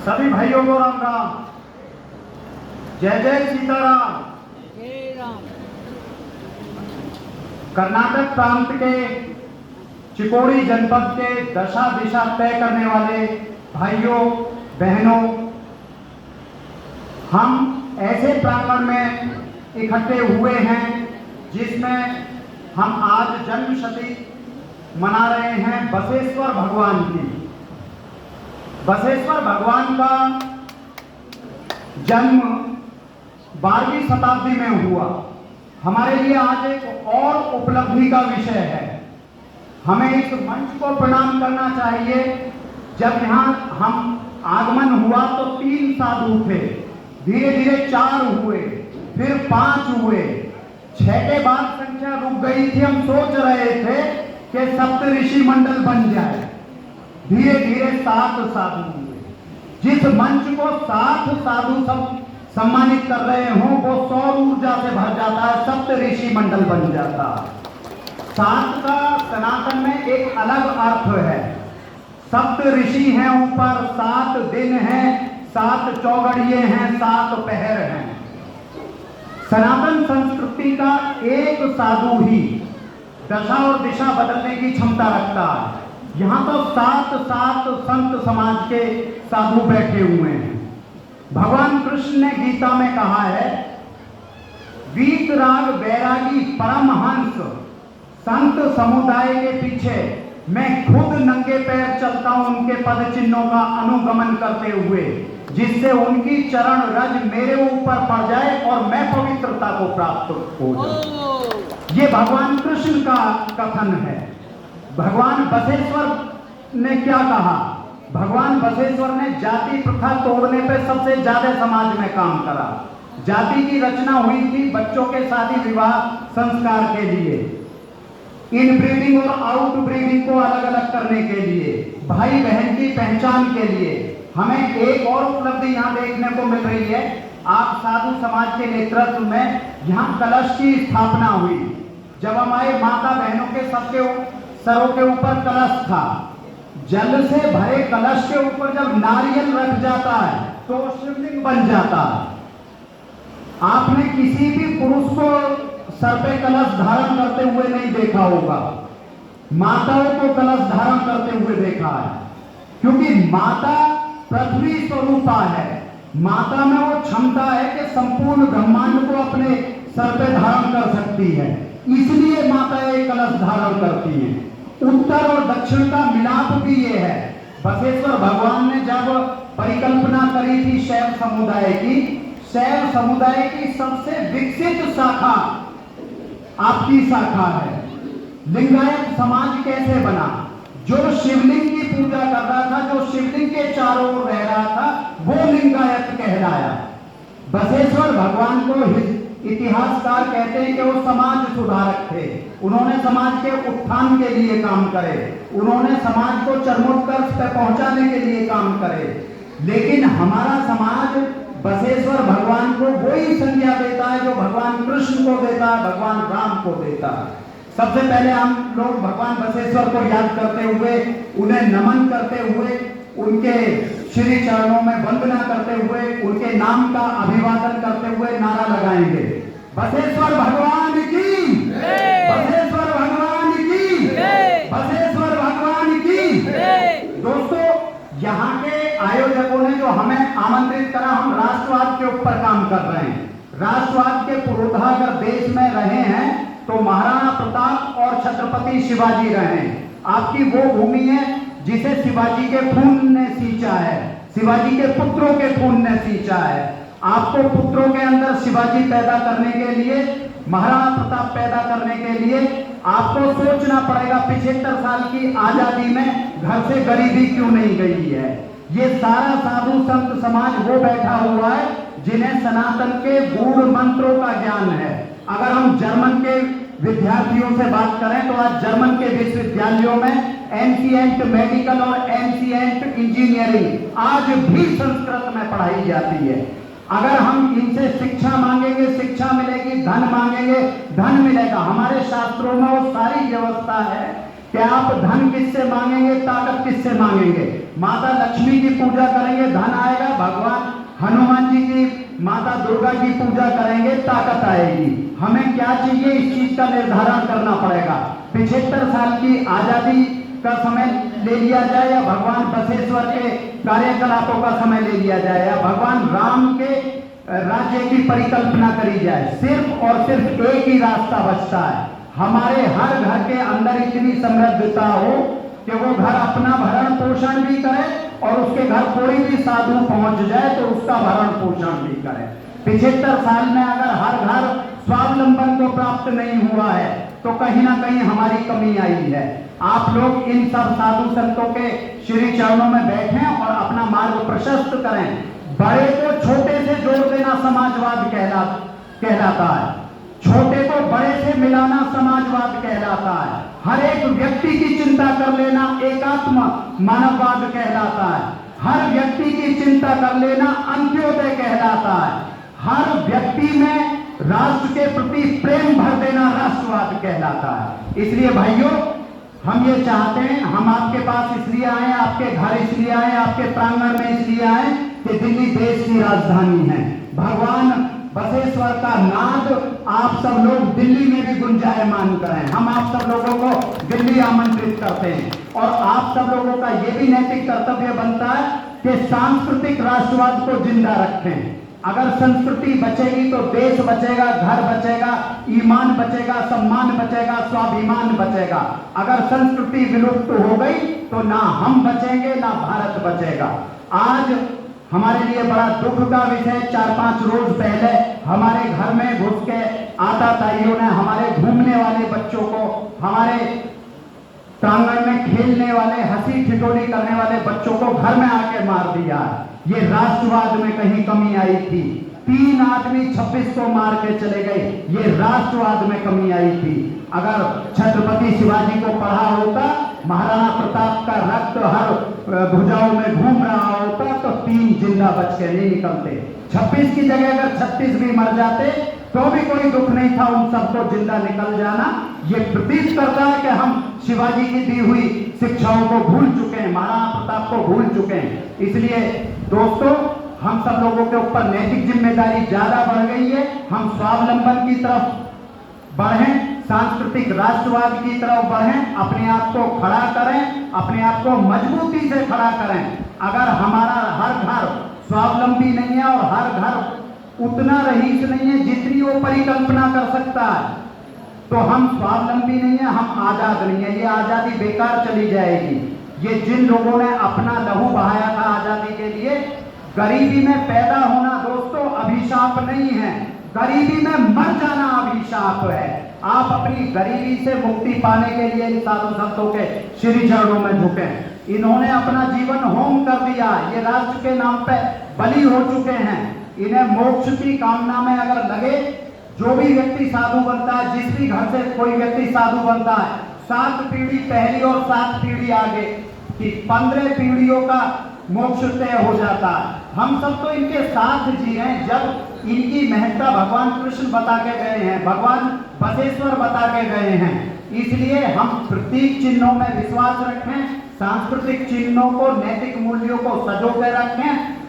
सभी भाइयों को राम राम। जय जय सीताराम। जय राम। कर्नाटक प्रांत के चिकोड़ी जनपद के दशा दिशा तय करने वाले भाइयों बहनों, हम ऐसे प्रांगण में इकट्ठे हुए हैं जिसमें हम आज जन्म शती मना रहे हैं बसवेश्वर भगवान की। बसवेश्वर भगवान का जन्म 12वीं शताब्दी में हुआ। हमारे लिए आज एक और उपलब्धि का विषय है। हमें इस मंच को प्रणाम करना चाहिए। जब यहाँ हम आगमन हुआ तो 3 साधु थे, धीरे धीरे 4 हुए, फिर 5 हुए, 6 के बाद संख्या रुक गई थी। हम सोच रहे थे कि सप्तऋषि मंडल बन जाए। धीरे धीरे 7 साधु हुए। जिस मंच को 7 साधु सब सम्मानित कर रहे हों वो सौर ऊर्जा से भर जाता है, सप्तऋषि मंडल बन जाता है। 7 का सनातन में एक अलग अर्थ है। सप्त ऋषि हैं ऊपर, 7 दिन हैं, 7 चौघड़िए हैं, 7 पहर हैं। सनातन संस्कृति का एक साधु ही दशा और दिशा बदलने की क्षमता रखता है। यहाँ तो 7 संत समाज के साधु बैठे हुए हैं। भगवान कृष्ण ने गीता में कहा है, वीतराग वैरागी परमहंस संत समुदाय के पीछे मैं खुद नंगे पैर चलता हूं, उनके पद चिन्हों का अनुगमन करते हुए, जिससे उनकी चरण रज मेरे ऊपर पड़ जाए और मैं पवित्रता को प्राप्त हो जाऊं। ये भगवान कृष्ण का कथन है। भगवान बसवेश्वर ने क्या कहा? भगवान बसवेश्वर ने जाति प्रथा तोड़ने पर सबसे ज्यादा समाज में काम करा। जाति की रचना हुई थी बच्चों के शादी विवाह संस्कार के लिए, इनब्रीडिंग और आउटब्रीडिंग को अलग अलग करने के लिए, भाई बहन की पहचान के लिए। हमें एक और उपलब्धि यहाँ देखने को मिल रही है। आप साधु समाज के नेतृत्व में यहाँ कलश की स्थापना हुई। जब हमारे माता बहनों के सबके सरों के ऊपर कलश था, जल से भरे कलश के ऊपर जब नारियल रख जाता है तो शिवलिंग बन जाता है। आपने किसी भी पुरुष को सर पे कलश धारण करते हुए नहीं देखा होगा, माताओं को कलश धारण करते हुए देखा है, क्योंकि माता पृथ्वी स्वरूपा है। माता में वो क्षमता है कि संपूर्ण ब्रह्मांड को अपने सर पे धारण कर सकती है, इसलिए माताएं कलश धारण करती हैं। उत्तर और दक्षिण का मिलाप भी ये है। बसवेश्वर भगवान ने जब परिकल्पना करी थी शैव समुदाय की, शैव समुदाय की सबसे विकसित शाखा आपकी शाखा है। लिंगायत समाज कैसे बना? जो शिवलिंग की पूजा कर रहा था, जो शिवलिंग के चारों ओर रह रहा था, वो लिंगायत कहलाया। बसवेश्वर भगवान को इतिहासकार कहते हैं कि वो समाज सुधारक थे। उन्होंने समाज के उत्थान के लिए काम करे, उन्होंने समाज को चरमोत्कर्ष तक पहुंचाने के लिए काम करे। लेकिन हमारा समाज बसवेश्वर भगवान को वही संज्ञा देता है जो भगवान कृष्ण को देता है, भगवान राम को देता है। सबसे पहले हम लोग भगवान बसवेश्वर को याद करते हुए, उन्हें नमन करते हुए, उनके श्री चरणों में वंदना करते हुए, उनके नाम का अभिवादन करते हुए नारा लगाएंगे, बसवेश्वर भगवान की, बसवेश्वर भगवान की, बसवेश्वर भगवान की। दोस्तों, यहाँ के आयोजकों ने जो हमें आमंत्रित करा, हम राष्ट्रवाद के ऊपर काम कर रहे हैं। राष्ट्रवाद के पुरोधा अगर देश में रहे हैं तो महाराणा प्रताप और छत्रपति शिवाजी रहे। आपकी वो भूमि है जिसे शिवाजी के खून ने सींचा है, शिवाजी के पुत्रों के खून ने सींचा है। आपको पुत्रों के अंदर शिवाजी पैदा करने के लिए, महाराणा प्रताप पैदा करने के लिए आपको सोचना पड़ेगा 75 साल की आजादी में घर से गरीबी क्यों नहीं गई है। ये सारा साधु संत समाज वो बैठा हुआ है जिन्हें सनातन के गूढ़ मंत्रों का ज्ञान है। अगर हम जर्मन के विद्यार्थियों से बात करें तो आज जर्मन के विश्वविद्यालयों में एंशिएंट मेडिकल और एंशिएंट इंजीनियरिंग आज भी संस्कृत में पढ़ाई जाती है। अगर हम इनसे शिक्षा मांगेंगे, शिक्षा मिलेगी, धन मांगेंगे, धन मिलेगा। हमारे शास्त्रों में वो सारी व्यवस्था है कि आप धन किससे मांगेंगे, ताकत किससे मांगेंगे। माता लक्ष्मी की पूजा करेंगे, धन आएगा। भगवान हनुमान जी की, माता दुर्गा की पूजा करेंगे, ताकत आएगी। हमें क्या चाहिए, इस चीज का निर्धारण करना पड़ेगा। 75 साल की आजादी का समय ले लिया जाए, या भगवान बसवेश्वर के कार्यकलापों का समय ले लिया जाए, या भगवान राम के राज्य की परिकल्पना करी जाए, सिर्फ और सिर्फ एक ही रास्ता बचता है। हमारे हर घर के अंदर इतनी समृद्धता हो कि वो घर अपना भरण पोषण भी करे, और उसके घर कोई भी साधु पहुंच जाए तो उसका भरण पोषण भी करे। 75 साल में अगर हर घर स्वावलंबन को प्राप्त नहीं हुआ है तो कहीं ना कहीं हमारी कमी आई है। आप लोग इन सब साधु संतों के श्री चरणों में बैठें और अपना मार्ग प्रशस्त करें। बड़े को छोटे से जोड़ देना समाजवाद कहलाता है, छोटे को बड़े से मिलाना समाजवाद कहलाता है। हर एक व्यक्ति की चिंता कर लेना एकात्म मानववाद कहलाता है। हर व्यक्ति की चिंता कर लेना अंत्योदय कहलाता है। हर व्यक्ति में राष्ट्र के प्रति प्रेम भर देना राष्ट्रवाद कहलाता है। इसलिए भाइयों, हम ये चाहते हैं, हम आपके पास इसलिए आए, आपके घर इसलिए आए, आपके प्रांगण में इसलिए आए कि दिल्ली देश की राजधानी है। भगवान बसवेश्वर का नाद आप सब लोग दिल्ली में भी गुंजायमान करें। हम आप सब लोगों को दिल्ली आमंत्रित करते हैं, और आप सब लोगों का यह भी नैतिक कर्तव्य बनता है कि सांस्कृतिक राष्ट्रवाद को जिंदा रखें। अगर संस्कृति बचेगी तो देश बचेगा, घर बचेगा, ईमान बचेगा, सम्मान बचेगा, स्वाभिमान बचेगा। अगर संस्कृति विलुप्त हो गई तो ना हम बचेंगे, ना भारत बचेगा। आज हमारे लिए बड़ा दुख का विषय, 4-5 रोज पहले हमारे घर में घुस के आतताइयों ने हमारे घूमने वाले बच्चों को, हमारे प्रांगण में खेलने वाले, हंसी ठिठोली करने वाले बच्चों को घर में आके मार दिया। ये राष्ट्रवाद में कहीं कमी आई थी। 3 आदमी 26 को मार के चले गए, ये राष्ट्रवाद में कमी आई थी। अगर छत्रपति शिवाजी को पढ़ा होता, महाराणा प्रताप का रक्त हर भुजाओं में घूम रहा होता, तो 3 जिंदा बच के नहीं निकलते। 26 की जगह अगर 36 भी मर जाते तो भी कोई दुख नहीं था उन सबको जिंदा निकल जाना। ये प्रतीत करता है कि हम शिवाजी की दी हुई शिक्षाओं को भूल चुके हैं, महाराणा प्रताप को भूल चुके हैं। इसलिए दोस्तों, हम सब लोगों के ऊपर नैतिक जिम्मेदारी ज्यादा बढ़ गई है। हम स्वावलंबन की तरफ बढ़ें, सांस्कृतिक राष्ट्रवाद की तरफ बढ़ें, अपने आप को खड़ा करें, अपने आप को मजबूती से खड़ा करें। अगर हमारा हर घर स्वावलंबी नहीं है और हर घर उतना रईस नहीं है जितनी वो परिकल्पना कर सकता है, तो हम स्वावलंबी नहीं है, हम आजाद नहीं है। ये आजादी बेकार चली जाएगी। ये जिन लोगों ने अपना लहू बहाया था आजादी के लिए, गरीबी में पैदा होना दोस्तों अभिशाप नहीं है, गरीबी में मर जाना अभिशाप है। आप अपनी गरीबी से मुक्ति पाने के लिए इन साधु संतों के श्री चरणों में झुकें। इन्होंने अपना जीवन होम कर दिया, ये राष्ट्र के नाम पे बलि हो चुके हैं। इन्हें मोक्ष की कामना में अगर लगे, जो भी व्यक्ति साधु बनता है, जिस भी घर से कोई व्यक्ति साधु बनता है, 7 पीढ़ी पहली और 7 पीढ़ी आगे की 15 पीढ़ियों का मोक्ष तय हो जाता है। हम सब तो इनके साथ जी हैं। जब इनकी महत्ता भगवान कृष्ण बता के गए हैं, भगवान बसवेश्वर बता के गए हैं, इसलिए हम प्रतीक चिन्हों में विश्वास रखें, सांस्कृतिक चिन्हों को, नैतिक मूल्यों को सजो के रखें।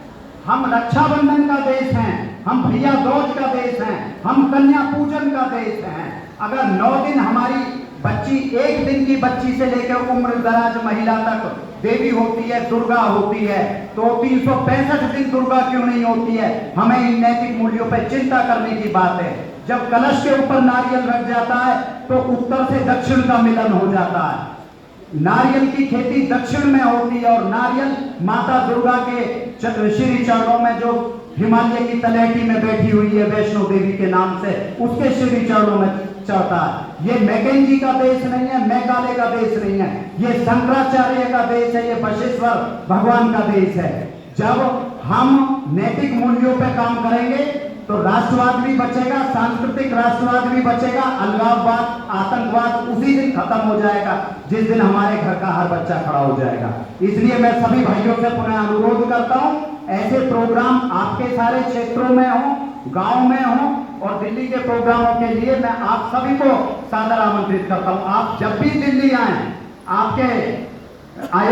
हम रक्षाबंधन का देश हैं, हम भैया दूज का देश हैं, हम कन्या पूजन का देश हैं। अगर 9 दिन हमारी बच्ची, 1 दिन की बच्ची से लेकर उम्र दराज महिला तक देवी होती है, दुर्गा होती है, तो 365 दिन दुर्गा क्यों नहीं होती है? हमें इन नैतिक मूल्यों पर चिंता करने की बात है। जब कलश के ऊपर नारियल रख जाता है तो उत्तर से दक्षिण का मिलन हो जाता है। नारियल की खेती दक्षिण में होती है, और नारियल माता दुर्गा के श्री चरणों में, जो हिमालय की तलहटी में बैठी हुई है वैष्णो देवी के नाम से, उसके श्री चरणों में चढ़ता है। ये मैकेंजी का देश नहीं है, मैकाले का देश नहीं है, ये शंकराचार्य का देश है, ये बसवेश्वर भगवान का देश है। जब हम नैतिक मूल्यों पे काम करेंगे तो राष्ट्रवाद भी बचेगा, सांस्कृतिक राष्ट्रवाद भी बचेगा, अलगाववाद, आतंकवाद उसी दिन खत्म हो जाएगा जिस दिन हमारे घर का हर बच्चा खड़ा हो जाएगा। इसलिए मैं सभी भाइयों से पुनः अनुरोध करता हूं, ऐसे प्रोग्राम आपके सारे क्षेत्रों में हो, गांव में हो, और दिल्ली के प्रोग्रामों के लिए मैं आप सभी को सादर आमंत्रित करता हूं। आप जब भी दिल्ली आए आपके आयो